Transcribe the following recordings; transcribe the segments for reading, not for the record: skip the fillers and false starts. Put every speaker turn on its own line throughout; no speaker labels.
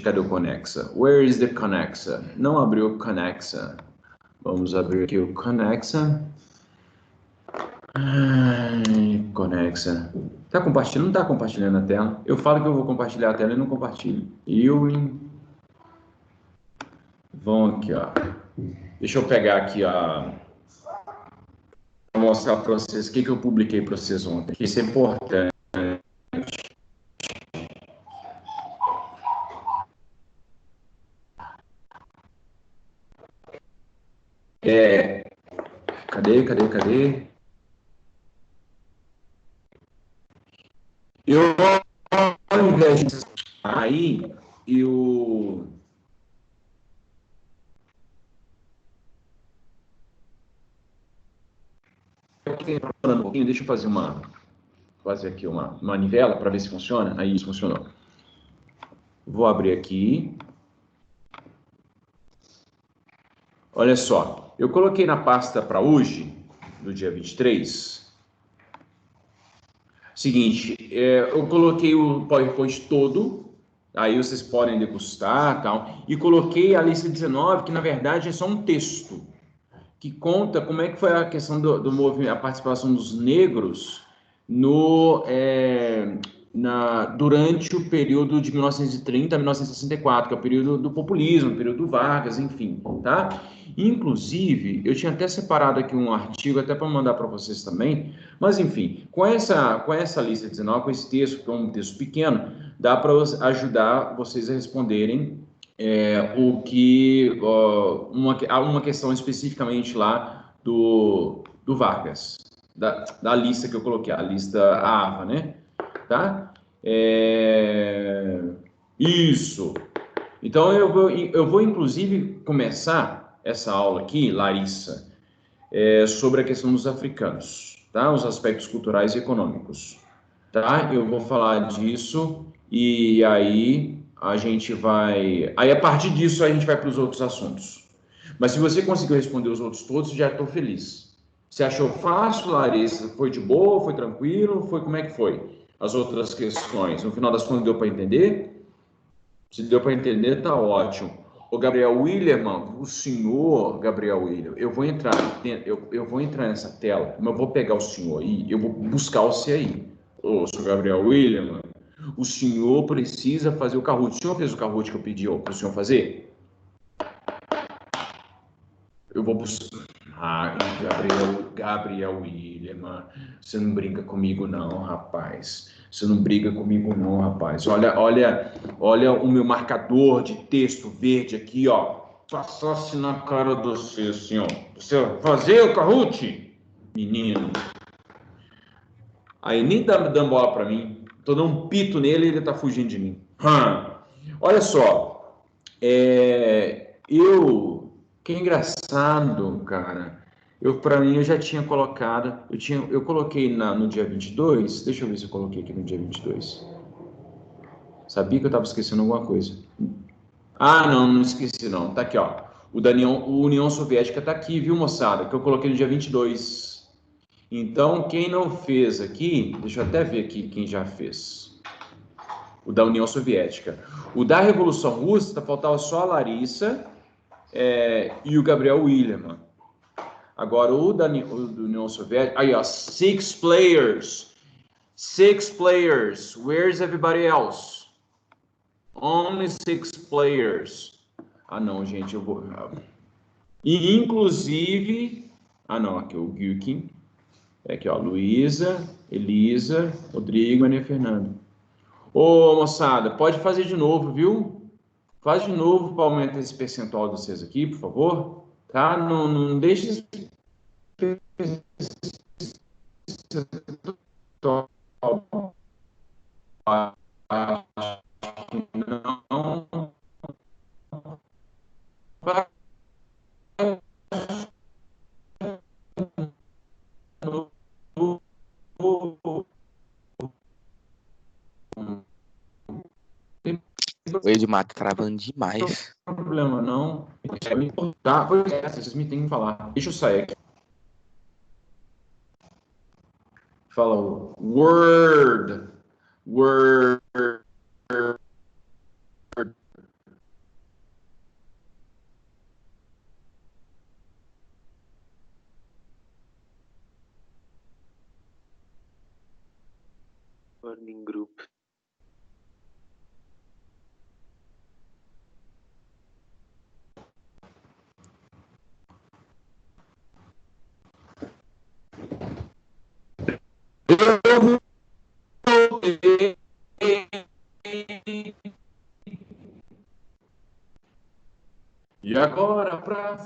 cadê o Conexa? Where is the Conexa? Não abriu o Conexa. Vamos abrir aqui o Conexa. Conexa. Tá compartilhando? Não tá compartilhando a tela? Eu falo que eu vou compartilhar a tela e não compartilho. Vão aqui, ó. Deixa eu pegar aqui, ó. Vou mostrar para vocês o que eu publiquei para vocês ontem. Isso é importante. Cadê? Eu, ao invés de aí, eu... Um pouquinho, deixa eu fazer aqui uma manivela para ver se funciona. Aí, isso funcionou. Vou abrir aqui. Olha só, eu coloquei na pasta para hoje, do dia 23, seguinte, eu coloquei o PowerPoint todo, aí vocês podem degustar, tal, e coloquei a lista 19, que na verdade é só um texto, que conta como é que foi a questão do movimento, a participação dos negros durante o período de 1930 a 1964, que é o período do populismo, o período do Vargas, enfim, tá? Inclusive, eu tinha até separado aqui um artigo, até para mandar para vocês também, mas enfim, com essa lista 19, com esse texto, que é um texto pequeno, dá para ajudar vocês a responderem uma questão especificamente lá do Vargas, da lista que eu coloquei, a lista AVA, né? Tá? Isso. Então, eu vou inclusive começar essa aula aqui, Larissa, sobre a questão dos africanos, tá? Os aspectos culturais e econômicos, tá? Eu vou falar disso e aí a gente vai... Aí, a partir disso, a gente vai para os outros assuntos. Mas se você conseguiu responder os outros todos, já estou feliz. Você achou fácil, Larissa? Foi de boa? Foi tranquilo? Como é que foi? As outras questões, no final das contas, deu para entender? Se deu para entender, tá ótimo. O Gabriel William, o senhor Gabriel William, eu vou entrar nessa tela, mas eu vou pegar o senhor aí, eu vou buscar você aí. Ô, senhor Gabriel William, o senhor precisa fazer o Kahoot. O senhor fez o Kahoot que eu pedi para o senhor fazer? Eu vou buscar. Ah, Gabriel William, você não briga comigo não, rapaz. Você não briga comigo não, rapaz. Olha o meu marcador de texto verde aqui, ó. Passasse na cara de você, assim, ó. Você vai fazer o Kahoot? Menino. Aí nem dando bola pra mim. Tô dando um pito nele e ele tá fugindo de mim. Olha só. Que engraçado, cara. Para mim, eu já tinha colocado, eu coloquei no dia 22. Deixa eu ver se eu coloquei aqui no dia 22. Sabia que eu estava esquecendo alguma coisa. Ah, não, não esqueci não. Tá aqui, ó. O União Soviética tá aqui, viu, moçada? Que eu coloquei no dia 22. Então, quem não fez aqui, deixa eu até ver aqui quem já fez. O da União Soviética. O da Revolução Russa, faltava só a Larissa e o Gabriel William. Agora, o da União Soviética... Aí, ó, 6 players. 6 players. Where's everybody else? Only 6 players. Ah, não, gente, eu vou... E, inclusive... Ah, não, aqui o Gilkin. Aqui, ó, Luísa, Elisa, Rodrigo, Ana Fernanda. Ô, moçada, pode fazer de novo, viu? Faz de novo para aumentar esse percentual de vocês aqui, por favor. Tá? Não deixe... Não.
O Edmar tá travando demais.
Não tem problema, não. Tá, pois é, vocês me têm que falar. Deixa eu sair aqui. Fala o Word. E agora, para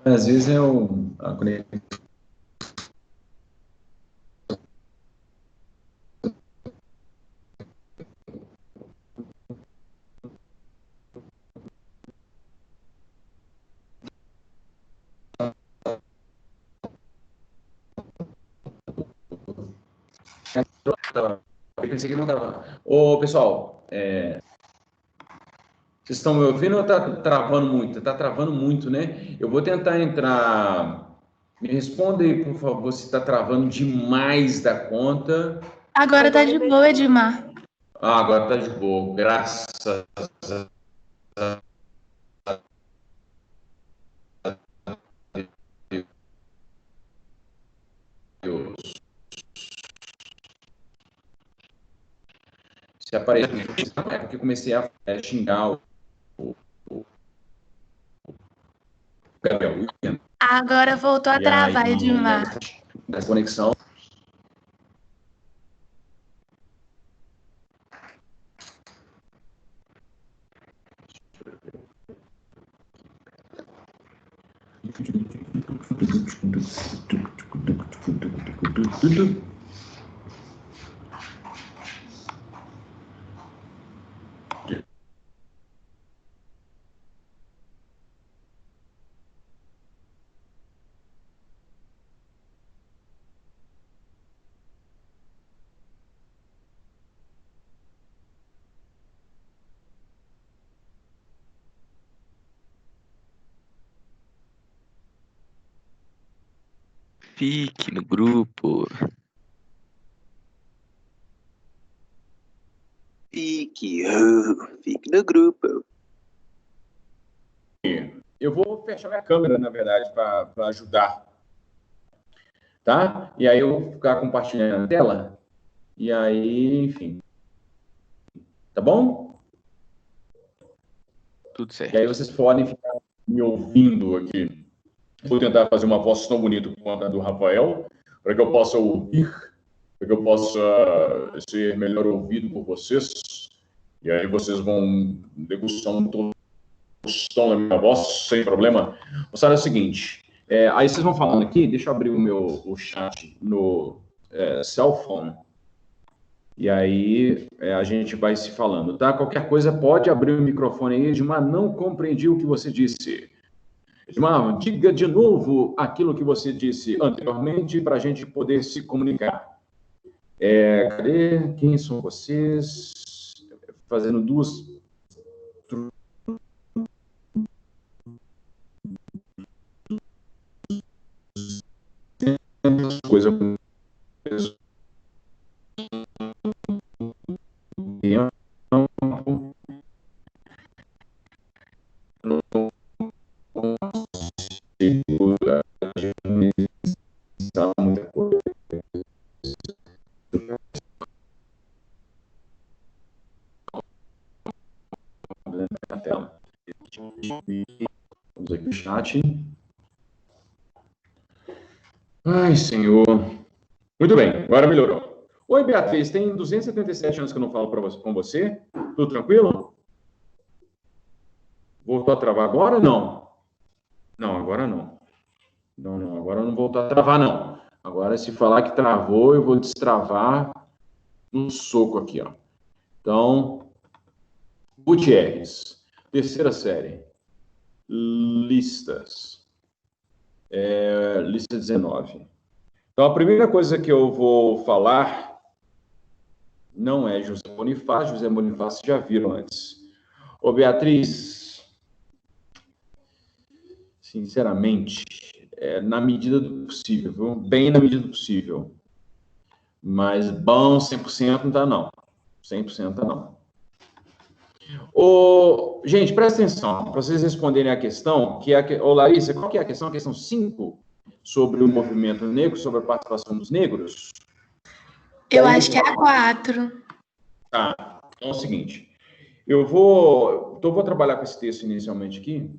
às vezes é a conexão. Eu pensei que não dava. Ô, pessoal, vocês estão me ouvindo ou tá travando muito? Tá travando muito, né? Eu vou tentar entrar. Me responda aí, por favor, se está travando demais da conta.
Agora tá de boa, Edmar.
Ah, agora tá de boa, graças a Deus. Se aparecer, é porque eu comecei a xingar o Gabriel.
Agora voltou a travar, Edmar.
Da conexão.
Fique no grupo.
Fique no grupo.
Eu vou fechar minha câmera, na verdade, para ajudar. Tá? E aí eu vou ficar compartilhando a tela. E aí, enfim. Tá bom?
Tudo certo.
E aí vocês podem ficar me ouvindo aqui. Vou tentar fazer uma voz tão bonita quanto a do Rafael, para que eu possa ouvir, para que eu possa ser melhor ouvido por vocês. E aí vocês vão degustar um tostão na minha voz, sem problema. Moçada, é o seguinte, aí vocês vão falando aqui, deixa eu abrir o chat no cell phone. E aí a gente vai se falando, tá? Qualquer coisa pode abrir o microfone aí, Edmar, não compreendi o que você disse. Edmar, diga de novo aquilo que você disse anteriormente para a gente poder se comunicar. Cadê? Quem são vocês? Fazendo duas coisas. Muita coisa. Na tela. Vamos aqui o chat. Ai, senhor. Muito bem, agora melhorou. Oi, Beatriz, tem 277 anos que eu não falo com você. Tudo tranquilo? Voltou a travar agora ou não? Não, agora não. Não, agora eu não voltou a travar, não. Agora, se falar que travou, eu vou destravar um soco aqui, ó. Então, Gutierrez, terceira série. Listas. Lista 19. Então, a primeira coisa que eu vou falar não é José Bonifácio. José Bonifácio já viram antes. Ô, Beatriz, sinceramente, na medida do possível, viu? Bem na medida do possível. Mas bom, 100% não tá, não. 100% tá, não. Gente, presta atenção, para vocês responderem a questão, Larissa, qual que é a questão? A questão 5, sobre o movimento negro, sobre a participação dos negros?
Eu acho que é a 4.
Tá, então é o seguinte, eu vou trabalhar com esse texto inicialmente aqui,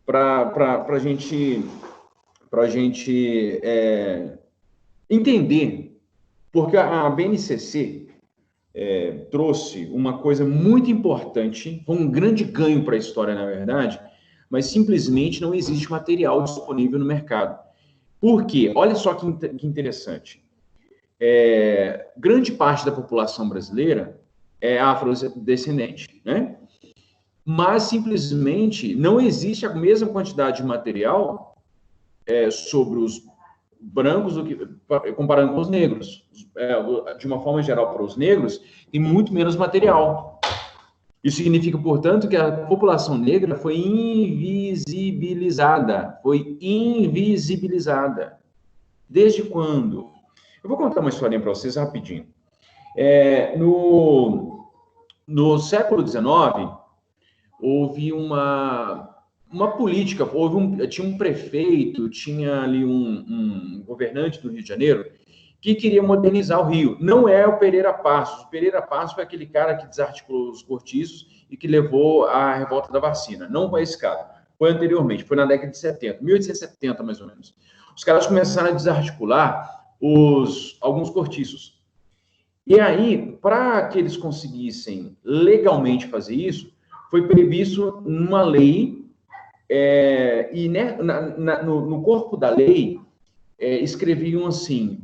para a gente entender, porque a BNCC trouxe uma coisa muito importante, foi um grande ganho para a história, na verdade, mas simplesmente não existe material disponível no mercado. Por quê? Olha só que interessante. Grande parte da população brasileira é afrodescendente, né? Mas simplesmente não existe a mesma quantidade de material sobre os brancos comparando com os negros. De uma forma geral, para os negros, tem muito menos material. Isso significa, portanto, que a população negra foi invisibilizada. Foi invisibilizada. Desde quando? Eu vou contar uma historinha para vocês rapidinho. No século XIX, houve uma política, tinha um prefeito, tinha ali um governante do Rio de Janeiro que queria modernizar o Rio. Não é o Pereira Passos. O Pereira Passos foi aquele cara que desarticulou os cortiços e que levou à revolta da vacina. Não foi esse cara. Foi anteriormente, foi na década de 70, 1870 mais ou menos. Os caras começaram a desarticular alguns cortiços. E aí, para que eles conseguissem legalmente fazer isso, foi previsto uma lei, e no corpo da lei escreviam assim: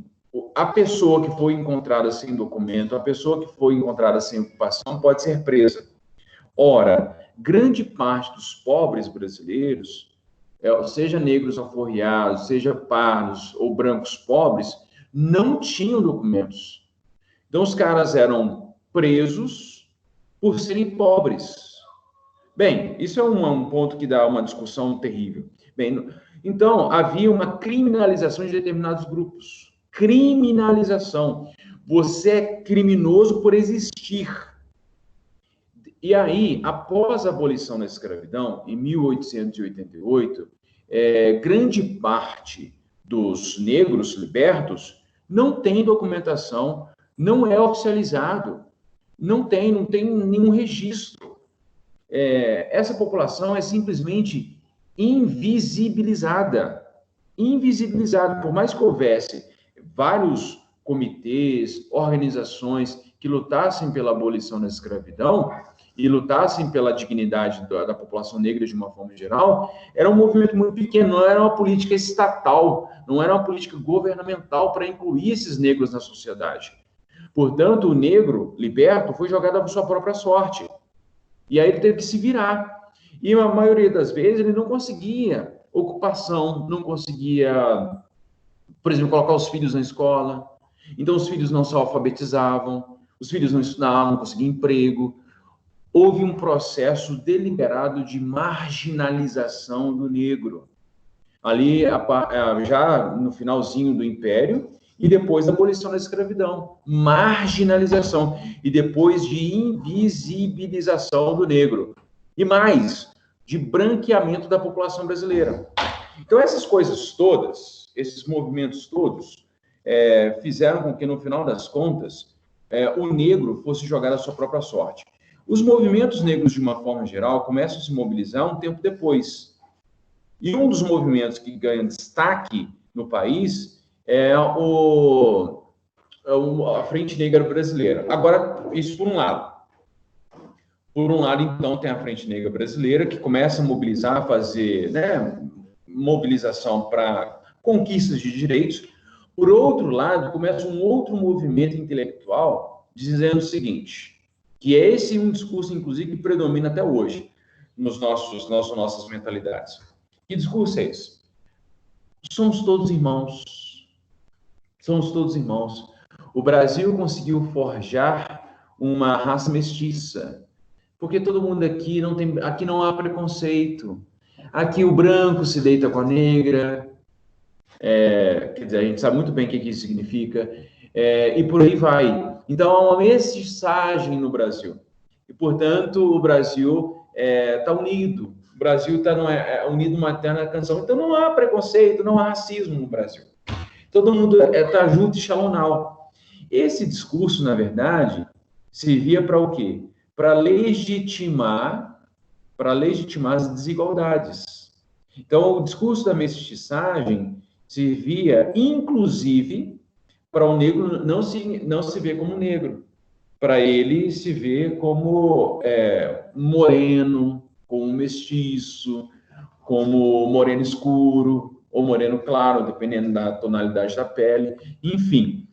a pessoa que foi encontrada sem documento, a pessoa que foi encontrada sem ocupação pode ser presa. Ora, grande parte dos pobres brasileiros, seja negros alforriados, seja pardos ou brancos pobres, não tinham documentos. Então, os caras eram presos por serem pobres. Bem, isso é um ponto que dá uma discussão terrível. Bem, então, havia uma criminalização de determinados grupos. Criminalização. Você é criminoso por existir. E aí, após a abolição da escravidão, em 1888, grande parte dos negros libertos não tem documentação, não é oficializado, não tem nenhum registro. Essa população é simplesmente invisibilizada. Invisibilizada. Por mais que houvesse vários comitês, organizações que lutassem pela abolição da escravidão e lutassem pela dignidade da população negra de uma forma geral, era um movimento muito pequeno, não era uma política estatal, não era uma política governamental para incluir esses negros na sociedade. Portanto, o negro liberto foi jogado à sua própria sorte. E aí ele teve que se virar. E a maioria das vezes ele não conseguia ocupação, não conseguia, por exemplo, colocar os filhos na escola. Então, os filhos não se alfabetizavam, os filhos não estudavam, não conseguiam emprego. Houve um processo deliberado de marginalização do negro. Ali, já no finalzinho do Império, e depois da abolição da escravidão. Marginalização. E depois de invisibilização do negro. E mais, de branqueamento da população brasileira. Então, essas coisas todas, esses movimentos todos, fizeram com que, no final das contas, o negro fosse jogado à sua própria sorte. Os movimentos negros, de uma forma geral, começam a se mobilizar um tempo depois. E um dos movimentos que ganha destaque no país é a Frente Negra Brasileira. Agora, isso por um lado. Por um lado, então, tem a Frente Negra Brasileira, que começa a mobilizar, a fazer mobilização para conquistas de direitos. Por outro lado, começa um outro movimento intelectual dizendo o seguinte, que é esse um discurso, inclusive, que predomina até hoje nas nossas mentalidades. Que discurso é esse? somos todos irmãos. Somos todos irmãos. O Brasil conseguiu forjar uma raça mestiça, porque todo mundo aqui não há preconceito. Aqui o branco se deita com a negra, quer dizer, a gente sabe muito bem o que isso significa, e por aí vai. Então, há uma mestiçagem no Brasil. E, portanto, o Brasil está unido. O Brasil está unido numa eterna canção. Então, não há preconceito, não há racismo no Brasil. Todo mundo está junto e xalonal. Esse discurso, na verdade, servia para o quê? Para legitimar as desigualdades. Então, o discurso da mestiçagem servia, inclusive, para o negro não se ver como negro, para ele se ver como moreno, como mestiço, como moreno escuro ou moreno claro, dependendo da tonalidade da pele, enfim.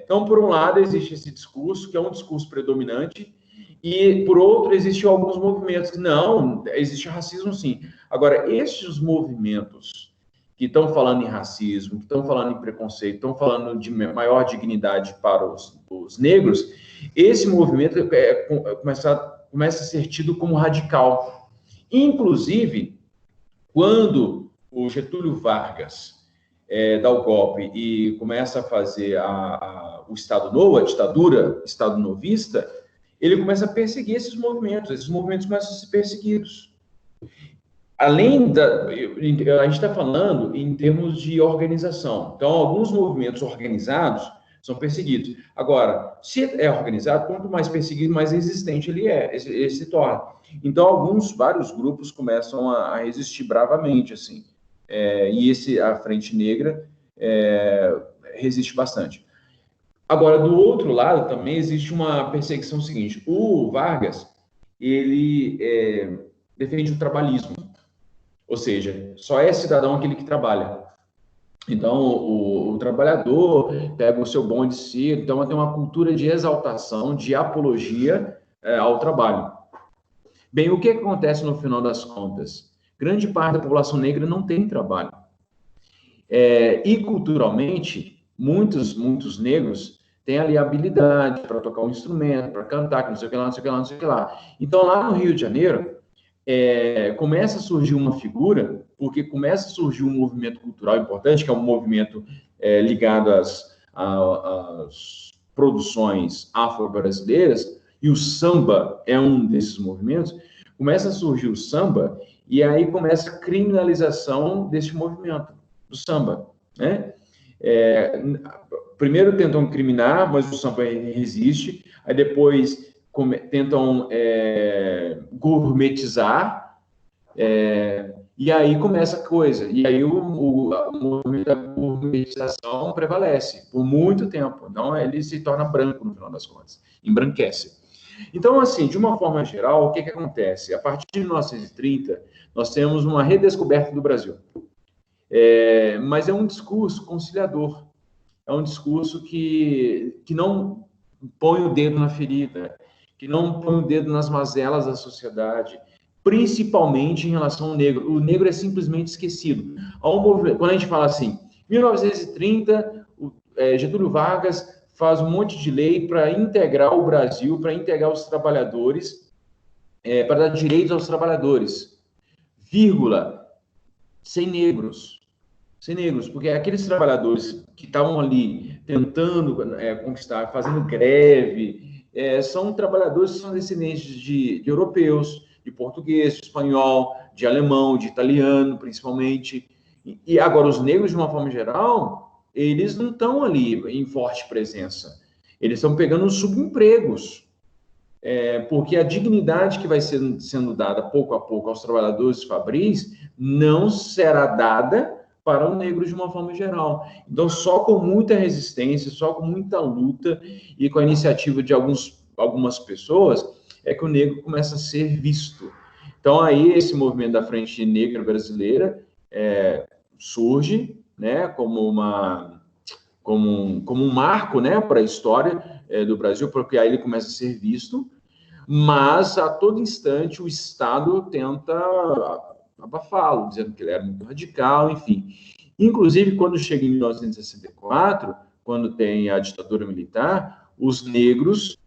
Então, por um lado, existe esse discurso, que é um discurso predominante, e, por outro, existem alguns movimentos que não, existe racismo, sim. Agora, estes movimentos que estão falando em racismo, que estão falando em preconceito, estão falando de maior dignidade para os negros, esse movimento começa a ser tido como radical. Inclusive, quando o Getúlio Vargas dá o golpe e começa a fazer o Estado Novo, a ditadura, Estado Novista, ele começa a perseguir esses movimentos começam a ser perseguidos. A gente está falando em termos de organização. Então, alguns movimentos organizados são perseguidos. Agora, se é organizado, quanto mais perseguido, mais resistente ele se torna. Então, vários grupos começam a resistir bravamente, assim. E a Frente Negra resiste bastante. Agora, do outro lado, também existe uma perseguição seguinte. O Vargas, ele defende o trabalhismo. Ou seja, só é cidadão aquele que trabalha. Então, o trabalhador pega o seu bonde cedo. Então, tem uma cultura de exaltação, de apologia ao trabalho. Bem, o que acontece no final das contas? Grande parte da população negra não tem trabalho. E, culturalmente, muitos negros têm ali habilidade para tocar um instrumento, para cantar, que não sei o que lá, não sei o que lá, não sei o que lá. Então, lá no Rio de Janeiro, começa a surgir uma figura, porque começa a surgir um movimento cultural importante, que é um movimento ligado às produções afro-brasileiras, e o samba é um desses movimentos. Começa a surgir o samba, e aí começa a criminalização desse movimento, do samba, né? Primeiro tentam criminar, mas o samba resiste, aí depois tentam gourmetizar, e aí começa a coisa, e aí o movimento da gourmetização prevalece por muito tempo, então ele se torna branco no final das contas, embranquece. Então, assim, de uma forma geral, o que acontece? A partir de 1930, nós temos uma redescoberta do Brasil, mas é um discurso conciliador, é um discurso que não põe o dedo na ferida, que não põe o dedo nas mazelas da sociedade, principalmente em relação ao negro. O negro é simplesmente esquecido. Quando a gente fala assim, 1930, Getúlio Vargas faz um monte de lei para integrar o Brasil, para integrar os trabalhadores, para dar direitos aos trabalhadores, vírgula, sem negros, porque aqueles trabalhadores que estavam ali tentando conquistar, fazendo greve, são trabalhadores que são descendentes de europeus, de português, de espanhol, de alemão, de italiano, principalmente. E agora, os negros, de uma forma geral, eles não estão ali em forte presença. Eles estão pegando os subempregos, porque a dignidade que vai sendo dada pouco a pouco aos trabalhadores fabris não será dada para o negro de uma forma geral. Então, só com muita resistência, só com muita luta e com a iniciativa de algumas pessoas é que o negro começa a ser visto. Então, aí esse movimento da Frente Negra Brasileira surge, né, como um marco, né, para a história do Brasil, porque aí ele começa a ser visto, mas a todo instante o Estado tenta abafá-lo, dizendo que ele era muito radical, enfim. Inclusive, quando chega em 1964, quando tem a ditadura militar, os negros,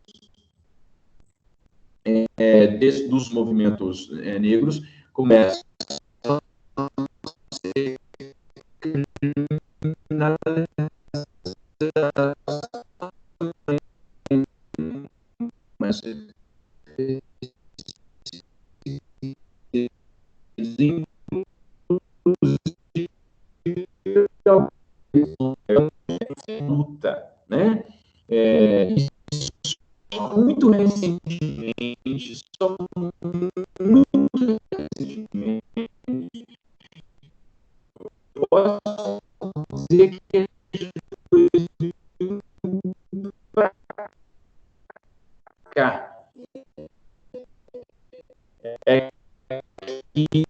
dos movimentos negros, começam a ser criminalizados, mas luta, né? Muito recentemente, só muito recentemente, eu posso dizer que pra cá é que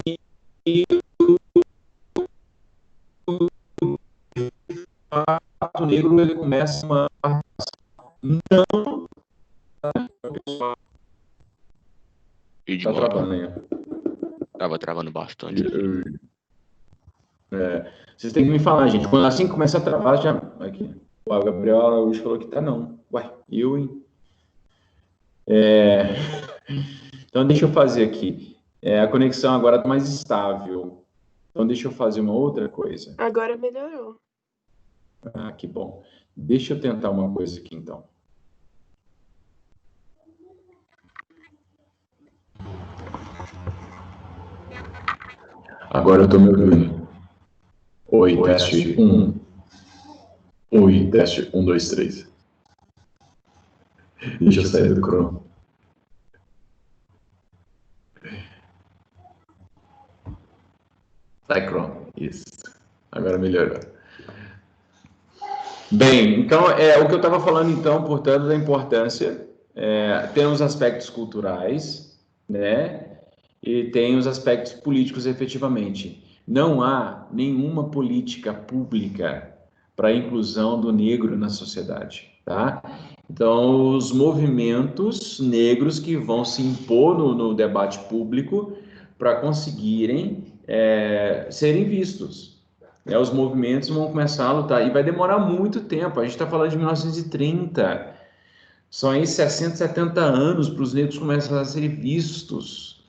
o negro ele começa uma não
E de
tá
volta.
travando aí.
Tava travando bastante.
Vocês têm que me falar, gente. Quando assim começa a travar, já. Aqui. O Gabriel Araújo falou que tá não. Ué, eu, hein? Então, deixa eu fazer aqui. A conexão agora está mais estável. Então, deixa eu fazer uma outra coisa.
Agora melhorou.
Ah, que bom. Deixa eu tentar uma coisa aqui, então. Agora eu estou me ouvindo. Oi, teste 1. Oi, teste 1, 2, 3. Deixa eu sair do Chrome. Sai, Chrome. Isso. Agora melhorou. Bem, então, o que eu estava falando, então, portanto, da importância, tem os aspectos culturais, né, e tem os aspectos políticos, efetivamente. Não há nenhuma política pública para a inclusão do negro na sociedade, tá? Então, os movimentos negros que vão se impor no debate público para conseguirem serem vistos. Os movimentos vão começar a lutar e vai demorar muito tempo. A gente está falando de 1930. São aí 60, 70 anos para os negros começarem a ser vistos.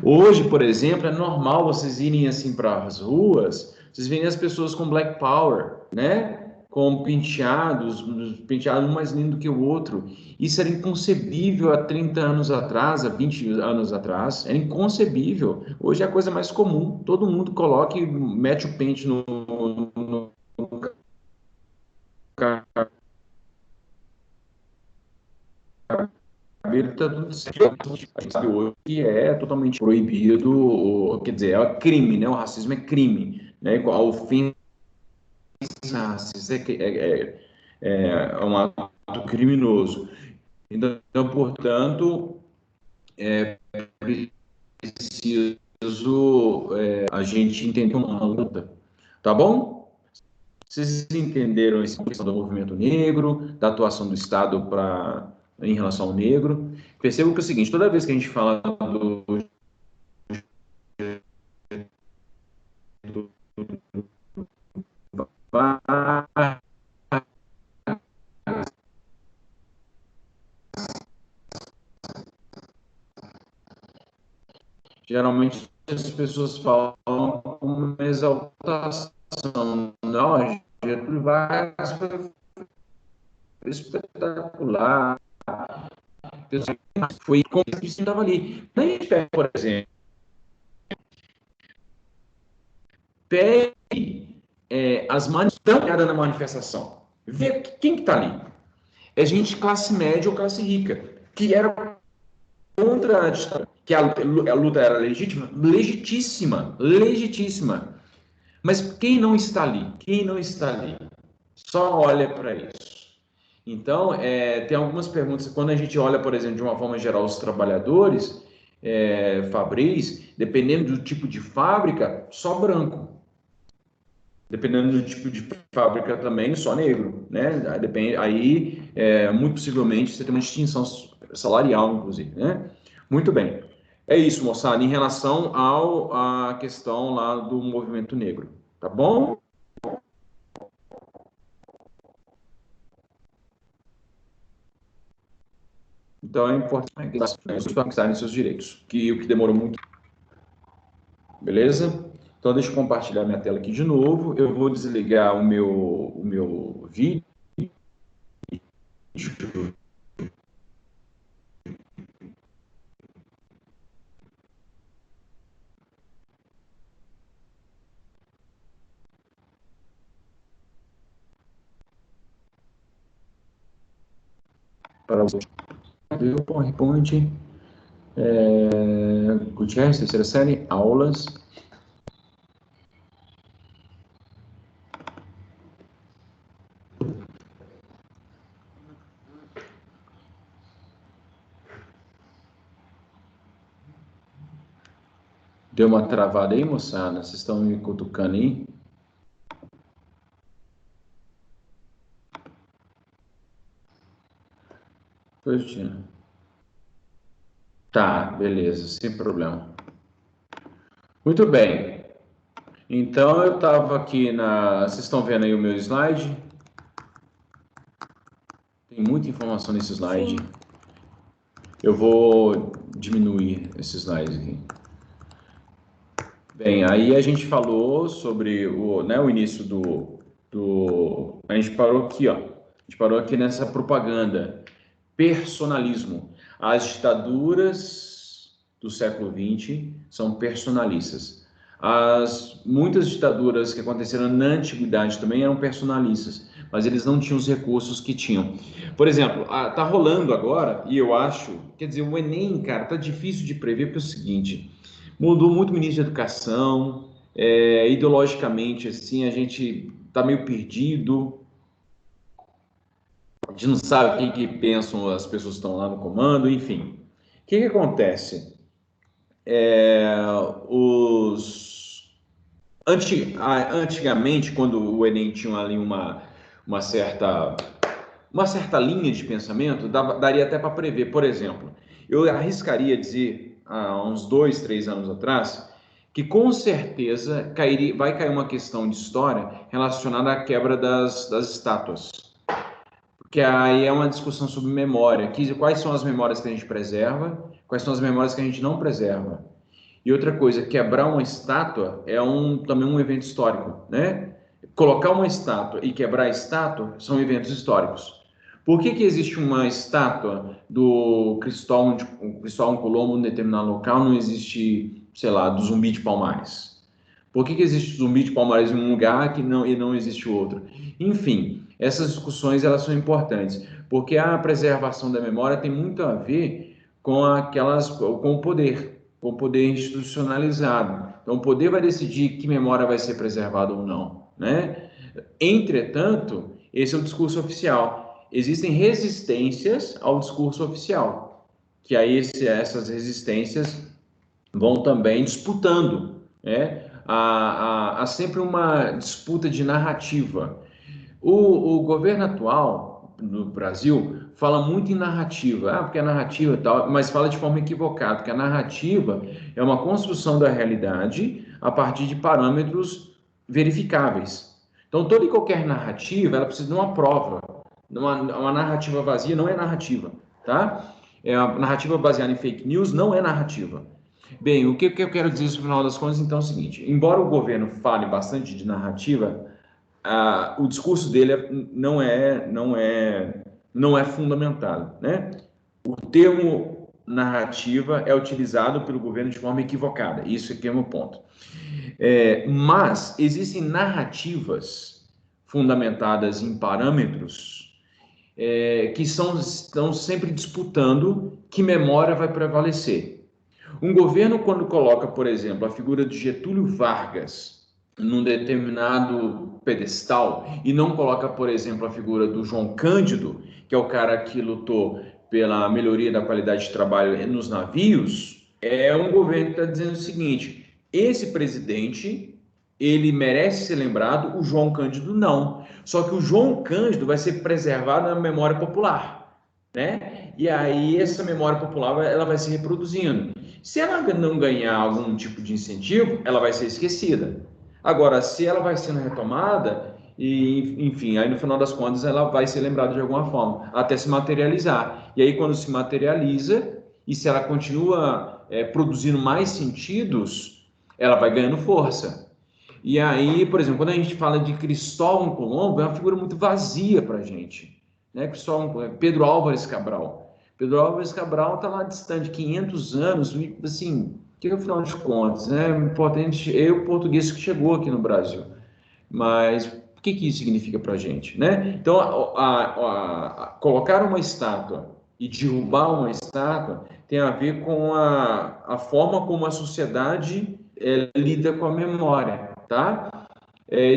Hoje, por exemplo, é normal vocês irem assim para as ruas, vocês veem as pessoas com Black Power, né? Com penteados um mais lindo que o outro. Isso era inconcebível há 30 anos atrás, há 20 anos atrás. Era inconcebível. Hoje é a coisa mais comum. Todo mundo coloca e mete o pente no cabelo, tá tudo certo. A gente sabe hoje que é totalmente proibido, quer dizer, é crime, né? O racismo é crime, né? A ofensa racista é um ato criminoso. Então, portanto, é preciso a gente entender uma luta, tá bom? Vocês entenderam essa questão do movimento negro, da atuação do Estado em relação ao negro? Perceba que é o seguinte, toda vez que a gente fala geralmente as pessoas falam com uma exaltação. Não, Getúlio Vargas foi espetacular. Foi como que estava ali. A gente pega, por exemplo, as manifestações na manifestação. Vê quem que está ali. É gente de classe média ou classe rica, que era contra a ditadura, que a luta era legítima, legitíssima. Mas quem não está ali? Quem não está ali? Só olha para isso. Então, tem algumas perguntas. Quando a gente olha, por exemplo, de uma forma geral, os trabalhadores fabris, dependendo do tipo de fábrica, só branco. Dependendo do tipo de fábrica também, só negro, né? Aí, muito possivelmente, você tem uma distinção salarial, inclusive, né? Muito bem. É isso, moçada, em relação à questão lá do movimento negro, tá bom? Então, é importante que eles conquistarem seus direitos, o que demorou muito. Beleza? Então, deixa eu compartilhar minha tela aqui de novo. Eu vou desligar o meu vídeo. Para o PowerPoint. Gutierrez, terceira série, aulas. Deu uma travada aí, moçada? Vocês estão me cutucando aí? Pois tinha. Tá, beleza, sem problema. Muito bem. Então, eu estava aqui na... Vocês estão vendo aí o meu slide? Tem muita informação nesse slide.
Sim.
Eu vou diminuir esse slide aqui. Bem, aí a gente falou sobre o início A gente parou aqui, ó. A gente parou aqui nessa propaganda. Personalismo. As ditaduras do século XX são personalistas. Muitas ditaduras que aconteceram na antiguidade também eram personalistas, mas eles não tinham os recursos que tinham. Por exemplo, tá rolando agora, e eu acho, quer dizer, o Enem, cara, tá difícil de prever, porque é o seguinte, mudou muito o ministro da Educação, ideologicamente, assim, a gente tá meio perdido, a gente não sabe o que pensam as pessoas que estão lá no comando, enfim. O que acontece? Antigamente, quando o Enem tinha ali uma certa linha de pensamento, daria até para prever. Por exemplo, eu arriscaria dizer, há uns 2, 3 anos atrás, que com certeza vai cair uma questão de história relacionada à quebra das estátuas. Porque aí é uma discussão sobre memória. Quais são as memórias que a gente preserva, quais são as memórias que a gente não preserva. E outra coisa, quebrar uma estátua é também um evento histórico, né? Colocar uma estátua e quebrar a estátua são eventos históricos. Por que existe uma estátua do Cristóvão Colombo em determinado local, não existe, sei lá, do Zumbi de Palmares? Por que existe o Zumbi de Palmares em um lugar e não existe outro? Enfim, essas discussões elas são importantes, porque a preservação da memória tem muito a ver com o poder institucionalizado. Então, o poder vai decidir que memória vai ser preservada ou não, né? Entretanto, esse é o discurso oficial. Existem resistências ao discurso oficial, que aí essas resistências vão também disputando, né? Há sempre uma disputa de narrativa. O governo atual no Brasil fala muito em narrativa, porque é narrativa e tal, mas fala de forma equivocada, porque a narrativa é uma construção da realidade a partir de parâmetros verificáveis. Então, toda e qualquer narrativa, ela precisa de uma prova. Uma narrativa vazia não é narrativa, tá? A narrativa baseada em fake news não é narrativa. Bem, o que eu quero dizer no final das contas, então, é o seguinte, embora o governo fale bastante de narrativa, o discurso dele não é fundamentado, né? O termo narrativa é utilizado pelo governo de forma equivocada, isso aqui é o meu ponto. Mas existem narrativas fundamentadas em parâmetros que estão sempre disputando que memória vai prevalecer. Um governo, quando coloca, por exemplo, a figura de Getúlio Vargas num determinado pedestal e não coloca, por exemplo, a figura do João Cândido, que é o cara que lutou pela melhoria da qualidade de trabalho nos navios, é um governo que está dizendo o seguinte: esse presidente, ele merece ser lembrado, o João Cândido não. Só que o João Cândido vai ser preservado na memória popular, né? E aí essa memória popular ela vai se reproduzindo. Se ela não ganhar algum tipo de incentivo, ela vai ser esquecida. Agora, se ela vai sendo retomada, e, enfim, aí no final das contas ela vai ser lembrada de alguma forma, até se materializar. E aí quando se materializa, e se ela continua produzindo mais sentidos, ela vai ganhando força. E aí, por exemplo, quando a gente fala de Cristóvão Colombo, é uma figura muito vazia para a gente, né? Pedro Álvares Cabral. Pedro Álvares Cabral está lá distante, 500 anos, e, assim, que no final de contas, né? É importante, o português que chegou aqui no Brasil. Mas o que isso significa para a gente, né? Então, colocar uma estátua e derrubar uma estátua tem a ver com a forma como a sociedade lida com a memória, tá?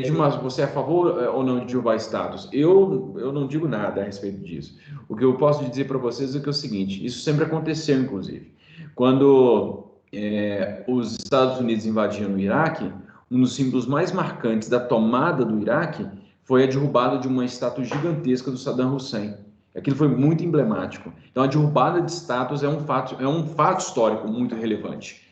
Dimas, você é a favor ou não de derrubar estátuas? Eu não digo nada a respeito disso. O que eu posso dizer para vocês é que é o seguinte: isso sempre aconteceu, inclusive. Quando os Estados Unidos invadiram o Iraque, um dos símbolos mais marcantes da tomada do Iraque foi a derrubada de uma estátua gigantesca do Saddam Hussein. Aquilo foi muito emblemático. Então, a derrubada de estátuas é um fato histórico muito relevante.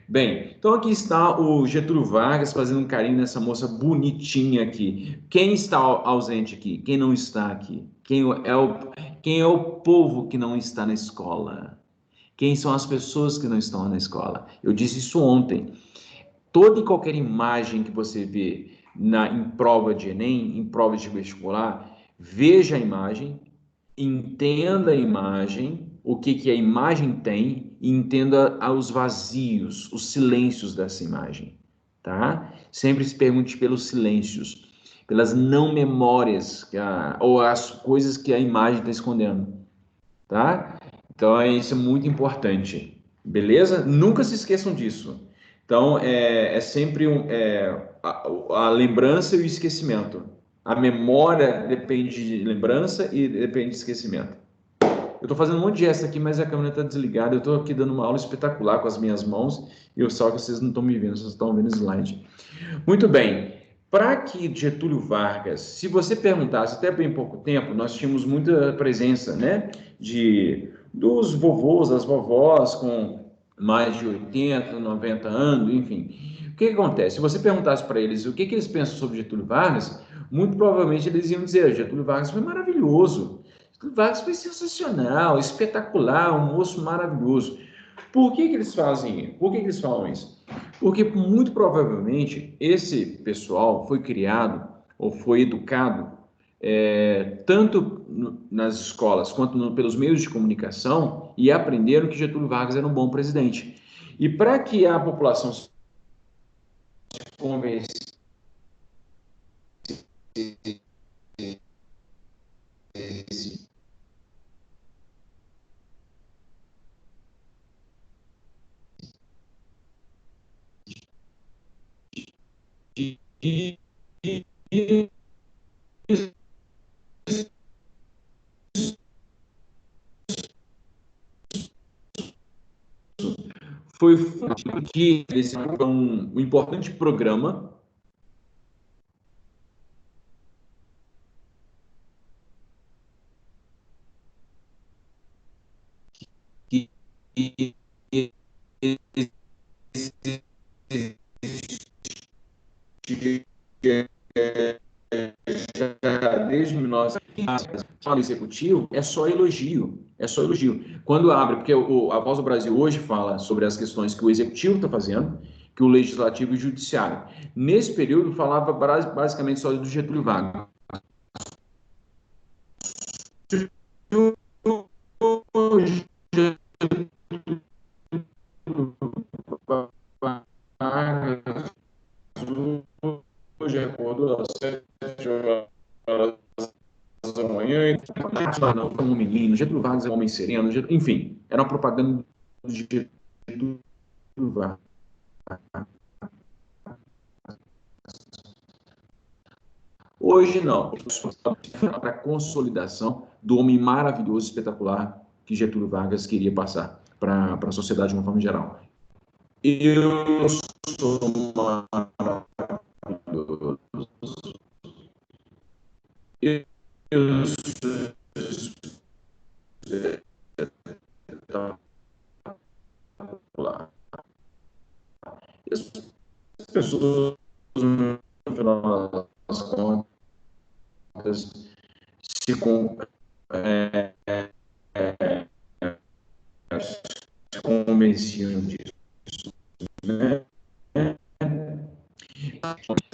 Bem, então aqui está o Getúlio Vargas fazendo um carinho nessa moça bonitinha aqui. Quem está ausente aqui? Quem não está aqui? Quem é o povo que não está na escola? Quem são as pessoas que não estão na escola? Eu disse isso ontem. Toda e qualquer imagem que você vê em prova de Enem, em prova de vestibular, veja a imagem, entenda a imagem, o que a imagem tem, e entenda os vazios, os silêncios dessa imagem, tá? Sempre se pergunte pelos silêncios, pelas não memórias, ou as coisas que a imagem está escondendo, tá? Então, isso é muito importante, beleza? Nunca se esqueçam disso. Então, é sempre a lembrança e o esquecimento. A memória depende de lembrança e depende de esquecimento. Eu estou fazendo um monte de gesto aqui, mas a câmera está desligada. Eu estou aqui dando uma aula espetacular com as minhas mãos e só que vocês não estão me vendo, vocês estão vendo o slide. Muito bem. Para que Getúlio Vargas, se você perguntasse, até bem pouco tempo, nós tínhamos muita presença, né, dos vovôs, das vovós com mais de 80, 90 anos, enfim. O que acontece? Se você perguntasse para eles o que eles pensam sobre Getúlio Vargas, muito provavelmente eles iam dizer: Getúlio Vargas foi maravilhoso, Getúlio Vargas foi sensacional, espetacular, um moço maravilhoso. Por que eles fazem? Por que eles falam isso? Porque muito provavelmente esse pessoal foi criado ou foi educado tanto nas escolas quanto pelos meios de comunicação e aprenderam que Getúlio Vargas era um bom presidente. E para que a população se convencesse foi que eles um importante programa que desde 1900, o executivo é só elogio, é só elogio. Quando abre, porque a Voz do Brasil hoje fala sobre as questões que o executivo está fazendo, que o legislativo e o judiciário. Nesse período falava basicamente só do Getúlio Vargas. Hoje acordou às 7 horas da manhã e não, como um menino, Getúlio Vargas é um homem sereno, enfim, era uma propaganda de Getúlio Vargas. Hoje não, para a consolidação do homem maravilhoso, espetacular que Getúlio Vargas queria passar para a sociedade de uma forma geral. Eu sou maravilhoso. Eu sou espetacular. As pessoas, no final das contas, pessoas se, se convenciam disso, né?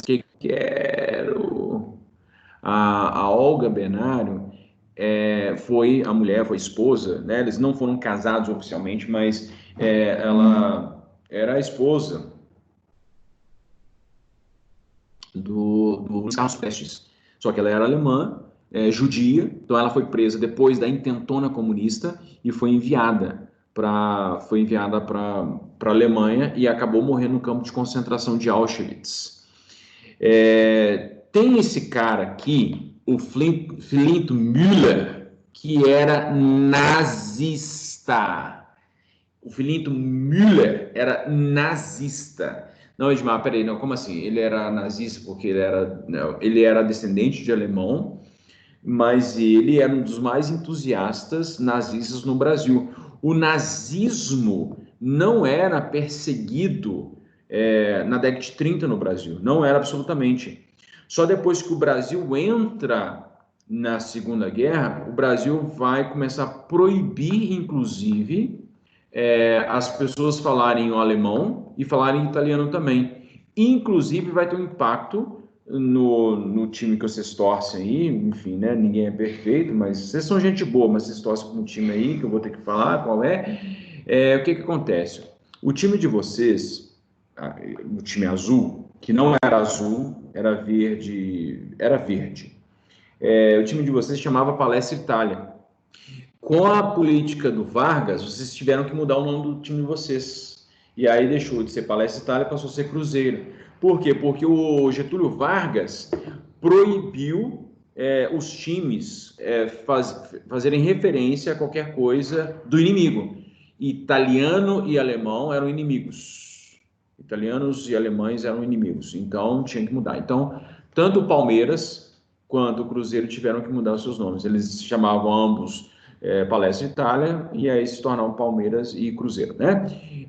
Que quero... A Olga Benário foi a mulher, foi a esposa, né? Eles não foram casados oficialmente, mas ela era a esposa do Luiz Carlos Prestes. Só que ela era alemã, judia, então ela foi presa depois da intentona comunista e foi enviada para a Alemanha e acabou morrendo no campo de concentração de Auschwitz. Tem esse cara aqui, o Flint Müller, que era nazista. O Flint Müller era nazista. Não, Edmar, peraí, não, como assim? Ele era nazista porque ele era descendente de alemão, mas ele era um dos mais entusiastas nazistas no Brasil. O nazismo não era perseguido na década de 30 no Brasil, não era absolutamente. Só depois que o Brasil entra na Segunda Guerra, o Brasil vai começar a proibir, inclusive, as pessoas falarem o alemão e falarem italiano também. Inclusive, vai ter um impacto no time que vocês torcem aí, enfim, né? Ninguém é perfeito, mas vocês são gente boa, mas vocês torcem para um time aí que eu vou ter que falar qual é. O que acontece? O time de vocês, o time azul, que não era azul, era verde, o time de vocês chamava Palestra Itália. Com a política do Vargas, vocês tiveram que mudar o nome do time de vocês. E aí deixou de ser Palestra Itália e passou a ser Cruzeiro. Por quê? Porque o Getúlio Vargas proibiu os times fazerem referência a qualquer coisa do inimigo. Italiano e alemão eram inimigos. Italianos e alemães eram inimigos. Então, tinha que mudar. Então, tanto o Palmeiras quanto o Cruzeiro tiveram que mudar os seus nomes. Eles se chamavam ambos Palestra Itália, e aí se tornaram Palmeiras e Cruzeiro, né?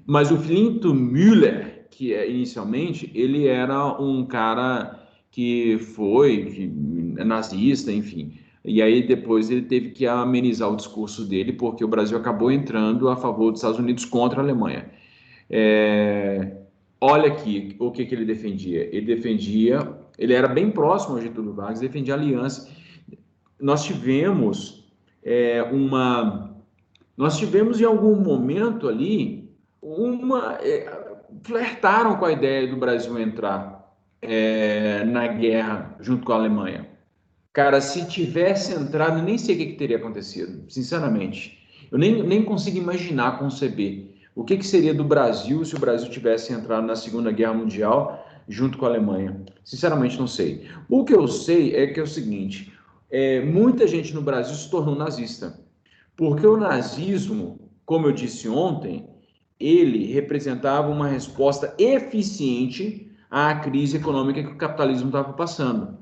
Mas o Flint Müller, que inicialmente, ele era um cara que é nazista, enfim. E aí depois ele teve que amenizar o discurso dele, porque o Brasil acabou entrando a favor dos Estados Unidos contra a Alemanha. Olha aqui o que ele defendia. Ele era bem próximo ao Getúlio Vargas, defendia a aliança. Nós tivemos em algum momento ali flertaram com a ideia do Brasil entrar na guerra junto com a Alemanha. Cara, se tivesse entrado, nem sei o que teria acontecido, sinceramente. Eu nem consigo imaginar, conceber o que seria do Brasil se o Brasil tivesse entrado na Segunda Guerra Mundial junto com a Alemanha. Sinceramente, não sei. O que eu sei é que é o seguinte: muita gente no Brasil se tornou nazista, porque o nazismo, como eu disse ontem, ele representava uma resposta eficiente à crise econômica que o capitalismo estava passando.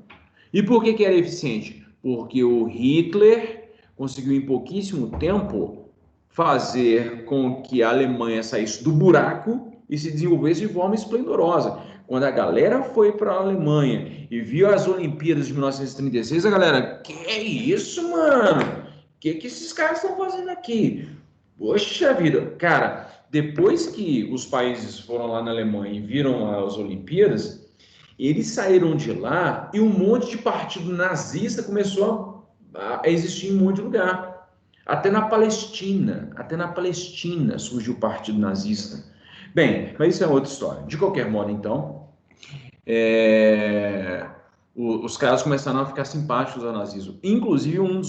E por que era eficiente? Porque o Hitler conseguiu em pouquíssimo tempo fazer com que a Alemanha saísse do buraco e se desenvolvesse de forma esplendorosa. Quando a galera foi para a Alemanha e viu as Olimpíadas de 1936, a galera, que é isso, mano? O que esses caras estão fazendo aqui? Poxa vida, cara, depois que os países foram lá na Alemanha e viram as Olimpíadas, eles saíram de lá e um monte de partido nazista começou a existir em um monte de lugar. Até na Palestina surgiu o partido nazista. Bem, mas isso é outra história. De qualquer modo, então, os caras começaram a ficar simpáticos ao nazismo. Inclusive, um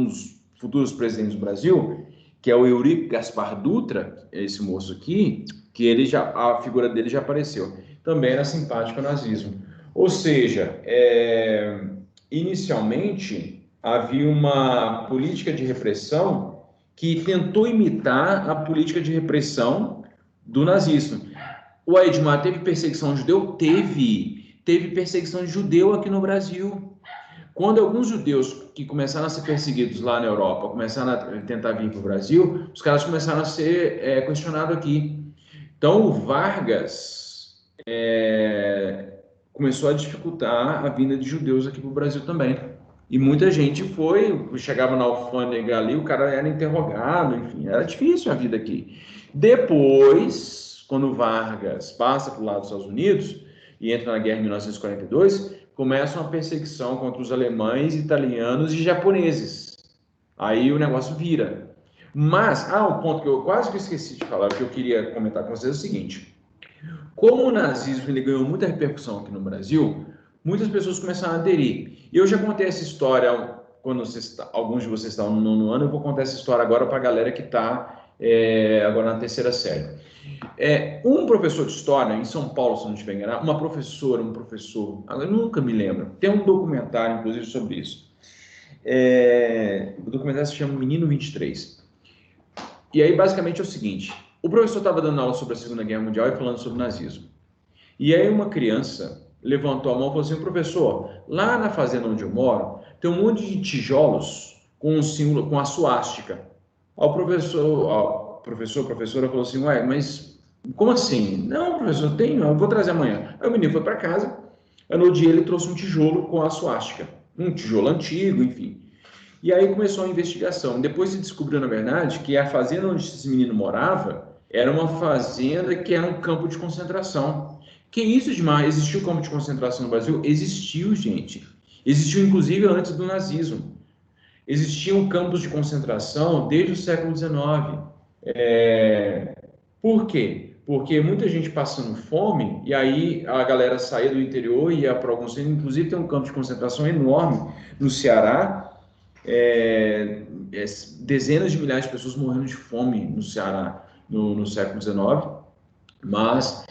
dos futuros presidentes do Brasil, que é o Eurico Gaspar Dutra, esse moço aqui, que a figura dele já apareceu, também era simpático ao nazismo. Ou seja, inicialmente havia uma política de repressão que tentou imitar a política de repressão do nazismo. O Edmar, teve perseguição judeu? Teve perseguição de judeu aqui no Brasil. Quando alguns judeus que começaram a ser perseguidos lá na Europa começaram a tentar vir para o Brasil, os caras começaram a ser questionados aqui. Então, o Vargas começou a dificultar a vinda de judeus aqui para o Brasil também. E muita gente chegava na alfândega ali, o cara era interrogado, enfim, era difícil a vida aqui. Depois, quando Vargas passa para o lado dos Estados Unidos e entra na guerra em 1942, começa uma perseguição contra os alemães, italianos e japoneses. Aí o negócio vira. Mas, um ponto que eu quase que esqueci de falar, que eu queria comentar com vocês é o seguinte. Como o nazismo ele ganhou muita repercussão aqui no Brasil, muitas pessoas começaram a aderir. E eu já contei essa história quando alguns de vocês estavam no nono ano, eu vou contar essa história agora para a galera que está agora na terceira série. Um professor de história em São Paulo, se não estiver enganado, uma professora, um professor, eu nunca me lembro, tem um documentário, inclusive, sobre isso. O documentário se chama Menino 23. E aí, basicamente, é o seguinte, o professor estava dando aula sobre a Segunda Guerra Mundial e falando sobre o nazismo. E aí uma criança levantou a mão e falou assim, professor, lá na fazenda onde eu moro, tem um monte de tijolos com um símbolo, com a suástica. Aí a professora falou assim, ué, mas como assim? Não, professor, tenho, eu vou trazer amanhã. Aí o menino foi para casa, aí no dia ele trouxe um tijolo com a suástica, um tijolo antigo, enfim. E aí começou a investigação. Depois se descobriu, na verdade, que a fazenda onde esse menino morava era uma fazenda que era um campo de concentração. Que isso demais? Existiu campo de concentração no Brasil? Existiu, gente. Existiu, inclusive, antes do nazismo. Existiam campos de concentração desde o século XIX. Por quê? Porque muita gente passando fome, e aí a galera saía do interior e ia para alguns centros. Inclusive, tem um campo de concentração enorme no Ceará. Dezenas de milhares de pessoas morrendo de fome no Ceará no século XIX. Mas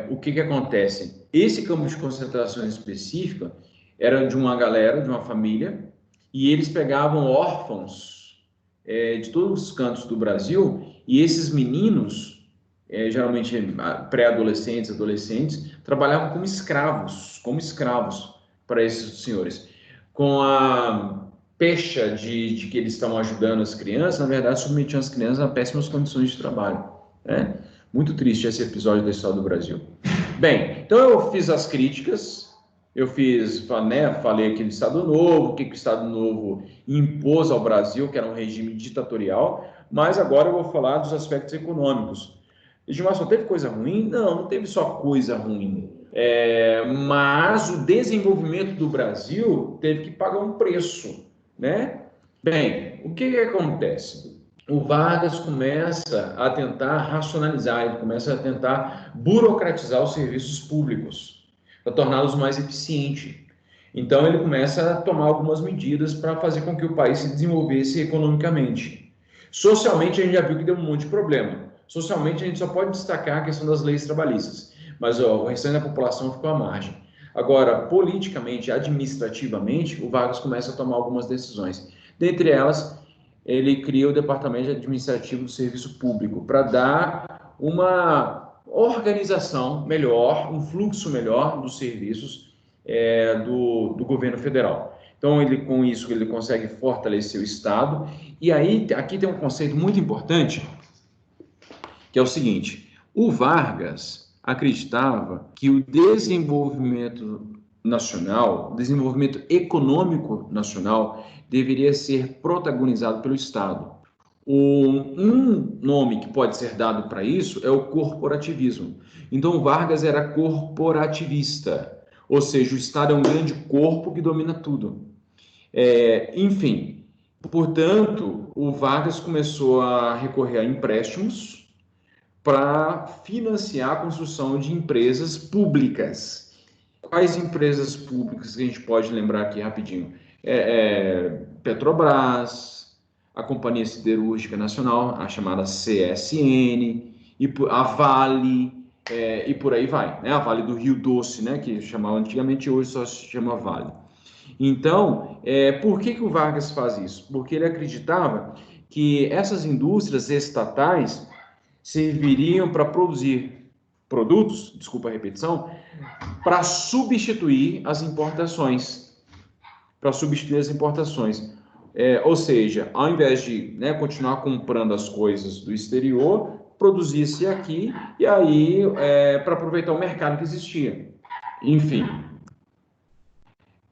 o que acontece? Esse campo de concentração específica era de uma galera, de uma família, e eles pegavam órfãos de todos os cantos do Brasil, e esses meninos, geralmente pré-adolescentes, adolescentes, trabalhavam como escravos para esses senhores. Com a pecha de que eles estão ajudando as crianças, na verdade, submetiam as crianças a péssimas condições de trabalho, né? Muito triste esse episódio da história do Brasil. Bem, então eu fiz as críticas, falei aqui do Estado Novo, o que o Estado Novo impôs ao Brasil, que era um regime ditatorial, mas agora eu vou falar dos aspectos econômicos. Gilmar, só teve coisa ruim? Não teve só coisa ruim. Mas o desenvolvimento do Brasil teve que pagar um preço, né? Bem, o que acontece? O Vargas começa a tentar racionalizar, ele começa a tentar burocratizar os serviços públicos, para torná-los mais eficientes. Então, ele começa a tomar algumas medidas para fazer com que o país se desenvolvesse economicamente. Socialmente, a gente já viu que deu um monte de problema. Socialmente, a gente só pode destacar a questão das leis trabalhistas, mas o restante da população ficou à margem. Agora, politicamente, administrativamente, o Vargas começa a tomar algumas decisões. Dentre elas, ele cria o Departamento Administrativo do Serviço Público para dar uma organização melhor, um fluxo melhor dos serviços do governo federal. Então, com isso, ele consegue fortalecer o Estado. E aí, aqui tem um conceito muito importante, que é o seguinte: o Vargas acreditava que o desenvolvimento nacional, o desenvolvimento econômico nacional, deveria ser protagonizado pelo Estado. Um nome que pode ser dado para isso é o corporativismo. Então, Vargas era corporativista, ou seja, o Estado é um grande corpo que domina tudo. Enfim, portanto, o Vargas começou a recorrer a empréstimos para financiar a construção de empresas públicas. Quais empresas públicas que a gente pode lembrar aqui rapidinho? Petrobras, a Companhia Siderúrgica Nacional, a chamada CSN, e a Vale, e por aí vai, né? A Vale do Rio Doce, né? Que chamava antigamente, hoje só se chama Vale. Então, por que o Vargas faz isso? Porque ele acreditava que essas indústrias estatais serviriam para produzir produtos, desculpa a repetição, para substituir as importações. Ou seja, ao invés de continuar comprando as coisas do exterior, produzisse aqui e aí para aproveitar o mercado que existia. Enfim.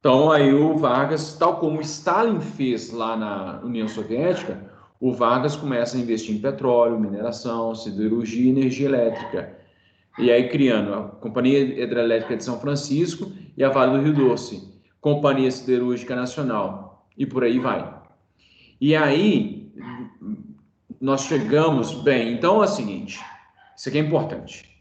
Então, aí o Vargas, tal como o Stalin fez lá na União Soviética, o Vargas começa a investir em petróleo, mineração, siderurgia e energia elétrica. E aí criando a Companhia Hidrelétrica de São Francisco e a Vale do Rio Doce, Companhia Siderúrgica Nacional, e por aí vai. E aí, nós chegamos, bem, então é o seguinte, isso aqui é importante.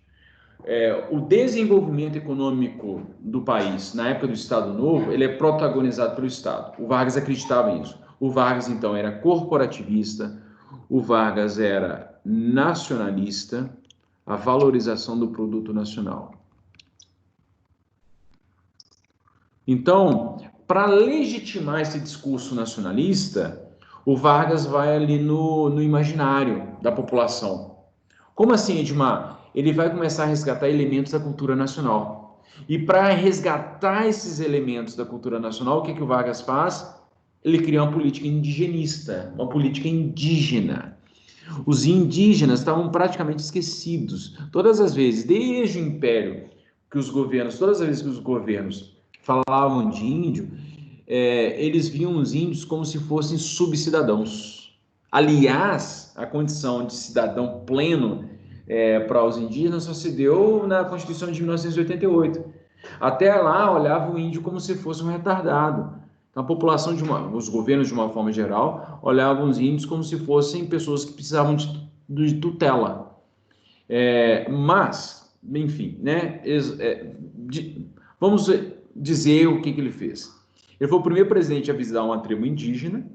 O desenvolvimento econômico do país, na época do Estado Novo, ele é protagonizado pelo Estado. O Vargas acreditava nisso. O Vargas, então, era corporativista, o Vargas era nacionalista, a valorização do produto nacional. Então, para legitimar esse discurso nacionalista, o Vargas vai ali no imaginário da população. Como assim, Edmar? Ele vai começar a resgatar elementos da cultura nacional. E para resgatar esses elementos da cultura nacional, o que o Vargas faz? Ele cria uma política indigenista, uma política indígena. Os indígenas estavam praticamente esquecidos. Todas as vezes, desde o Império, todas as vezes que os governos falavam de índio, eles viam os índios como se fossem subcidadãos. Aliás, a condição de cidadão pleno para os indígenas só se deu na Constituição de 1988. Até lá, olhava o índio como se fosse um retardado. Então, a população, os governos, de uma forma geral, olhavam os índios como se fossem pessoas que precisavam de tutela. Mas, enfim, né, vamos dizer o que ele fez. Ele foi o primeiro presidente a visitar uma tribo indígena,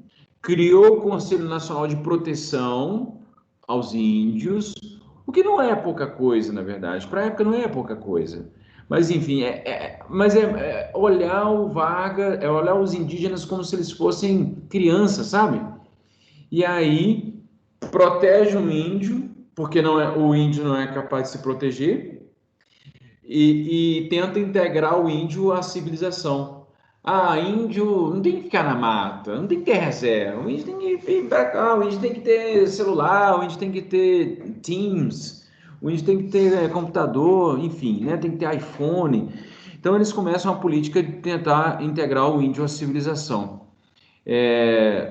criou o Conselho Nacional de Proteção aos Índios, o que não é pouca coisa, na verdade. Para a época não é pouca coisa. Mas, enfim, olhar o Vargas, olhar os indígenas como se eles fossem crianças, sabe? E aí, protege o índio, porque o índio não é capaz de se proteger, e tenta integrar o índio à civilização. Índio não tem que ficar na mata, não tem que ter reserva, o índio tem que vir para cá, o índio tem que ter celular, o índio tem que ter Teams, o índio tem que ter computador, enfim, né? Tem que ter iPhone. Então, eles começam a política de tentar integrar o índio à civilização.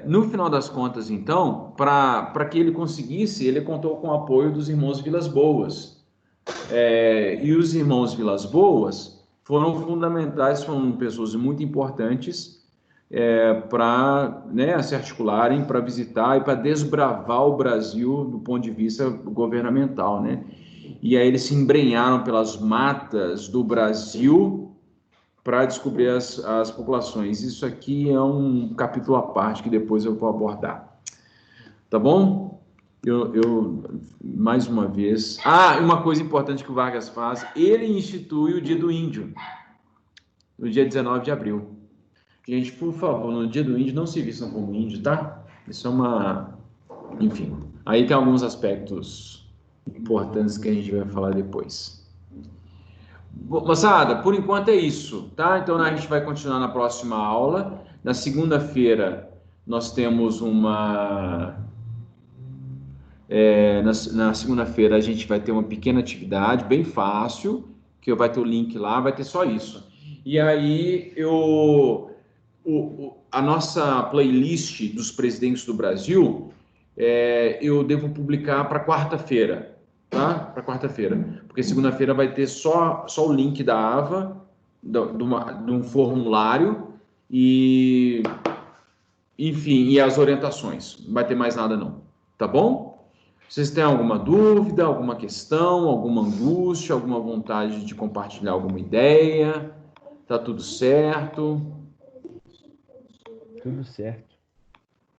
No final das contas, então, para que ele conseguisse, ele contou com o apoio dos irmãos Vilas Boas. E os irmãos Vilas Boas foram fundamentais, foram pessoas muito importantes para se articularem, para visitar e para desbravar o Brasil do ponto de vista governamental, né? E aí eles se embrenharam pelas matas do Brasil para descobrir as populações. Isso aqui é um capítulo à parte que depois eu vou abordar. Tá bom? Eu mais uma vez... uma coisa importante que o Vargas faz, ele institui o Dia do Índio, no dia 19 de abril. Gente, por favor, no Dia do Índio, não se vistam como índio, tá? Isso é uma... Enfim, aí tem alguns aspectos importantes que a gente vai falar depois. Moçada, por enquanto é isso, tá? Então a gente vai continuar na próxima aula. Na segunda-feira, nós temos na segunda-feira a gente vai ter uma pequena atividade, bem fácil, que vai ter o link lá, vai ter só isso. E aí, a nossa playlist dos presidentes do Brasil, eu devo publicar para quarta-feira, tá? Para quarta-feira, porque segunda-feira vai ter só o link da AVA, de um formulário, e, enfim, e as orientações. Não vai ter mais nada não, tá bom? Vocês têm alguma dúvida, alguma questão, alguma angústia, alguma vontade de compartilhar alguma ideia? Tá tudo certo?
Tudo certo.